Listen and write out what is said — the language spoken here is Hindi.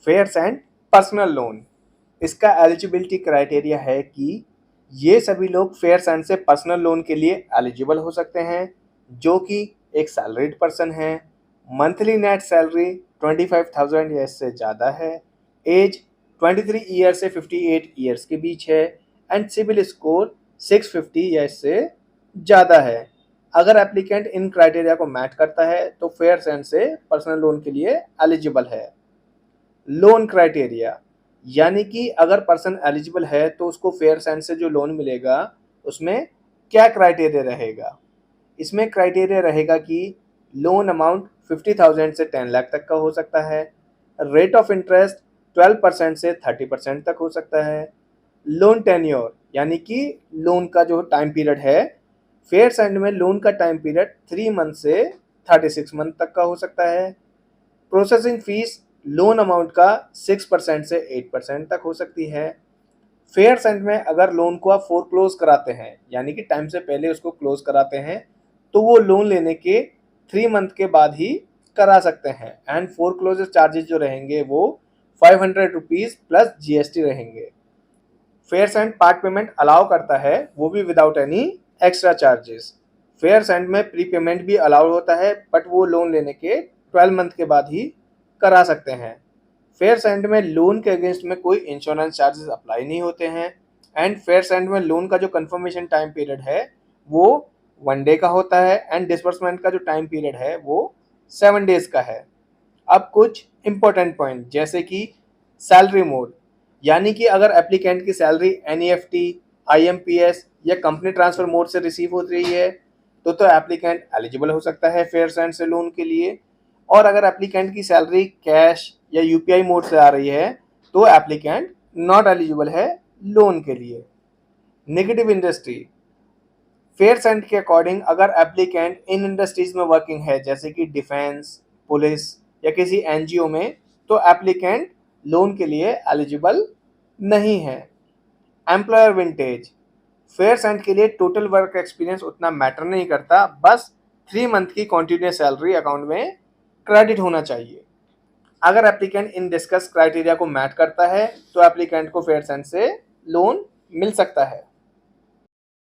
फेयर्स एंड पर्सनल लोन। इसका एलिजिबिलिटी क्राइटेरिया है कि ये सभी लोग फेयर्स एंड से पर्सनल लोन के लिए एलिजिबल हो सकते हैं, जो कि एक सैलरीड पर्सन है, मंथली नेट सैलरी 25,000 या इससे ज़्यादा है, एज 23 ईयर से 58 ईयर्स के बीच है, एंड सिविल स्कोर 650 या इससे ज़्यादा है। अगर एप्लीकेंट इन क्राइटेरिया को मैच करता है तो फेयर्स एंड से पर्सनल लोन के लिए एलिजिबल है। लोन क्राइटेरिया, यानी कि अगर पर्सन एलिजिबल है तो उसको फेयर्स एंड से जो लोन मिलेगा उसमें क्या क्राइटेरिया रहेगा। इसमें क्राइटेरिया रहेगा कि लोन अमाउंट 50,000 से 10 लाख तक का हो सकता है, रेट ऑफ इंटरेस्ट 12% से 30% तक हो सकता है, लोन टेन्योर यानी कि लोन का जो टाइम पीरियड है, फेयर्स एंड में लोन का टाइम पीरियड 3 मंथ से 36 मंथ तक का हो सकता है, प्रोसेसिंग फीस लोन अमाउंट का 6% से 8% तक हो सकती है। फेयर्स एंड में अगर लोन को आप फोरक्लोज कराते हैं यानी कि टाइम से पहले उसको क्लोज कराते हैं तो वो लोन लेने के 3 मंथ के बाद ही करा सकते हैं, एंड फोरक्लोजर चार्जेस जो रहेंगे वो 500 रुपीज़ प्लस जीएसटी रहेंगे। फेयर्स एंड पार्ट पेमेंट अलाउ करता है, वो भी विदाउट एनी एक्स्ट्रा चार्जेस। फेयर्स एंड में प्री पेमेंट भी अलाउड होता है, बट वो लोन लेने के 12 मंथ के बाद ही करा सकते हैं। फेयर्स एंड में लोन के अगेंस्ट में कोई इंश्योरेंस चार्जेस अप्लाई नहीं होते हैं, एंड फेयर्स एंड में लोन का जो कंफर्मेशन टाइम पीरियड है वो 1 डे का होता है, एंड डिसबर्समेंट का जो टाइम पीरियड है वो 7 डेज का है। अब कुछ इंपॉर्टेंट पॉइंट जैसे कि सैलरी मोड, यानी कि अगर एप्लीकेंट की सैलरी एनईएफटी, आईएमपीएस या कंपनी ट्रांसफर मोड से रिसीव हो रही है तो एप्लीकेंट एलिजिबल हो सकता है फेयर्स एंड से लोन के लिए। और अगर एप्लीकेंट की सैलरी कैश या यूपीआई मोड से आ रही है तो एप्लीकेंट नॉट एलिजिबल है लोन के लिए। नेगेटिव इंडस्ट्री, फेयर्स एंड के अकॉर्डिंग अगर एप्लीकेंट इन इंडस्ट्रीज में वर्किंग है जैसे कि डिफेंस, पुलिस या किसी एनजीओ में तो एप्लीकेंट लोन के लिए एलिजिबल नहीं है। एम्प्लॉयर विंटेज, फेयर्स एंड के लिए टोटल वर्क एक्सपीरियंस उतना मैटर नहीं करता, बस 3 मंथ की कॉन्टिन्यूस सैलरी अकाउंट में क्रेडिट होना चाहिए। अगर एप्लीकेंट इन डिस्कस क्राइटेरिया को मैच करता है तो एप्लीकेंट को फेयर्स एंड से लोन मिल सकता है।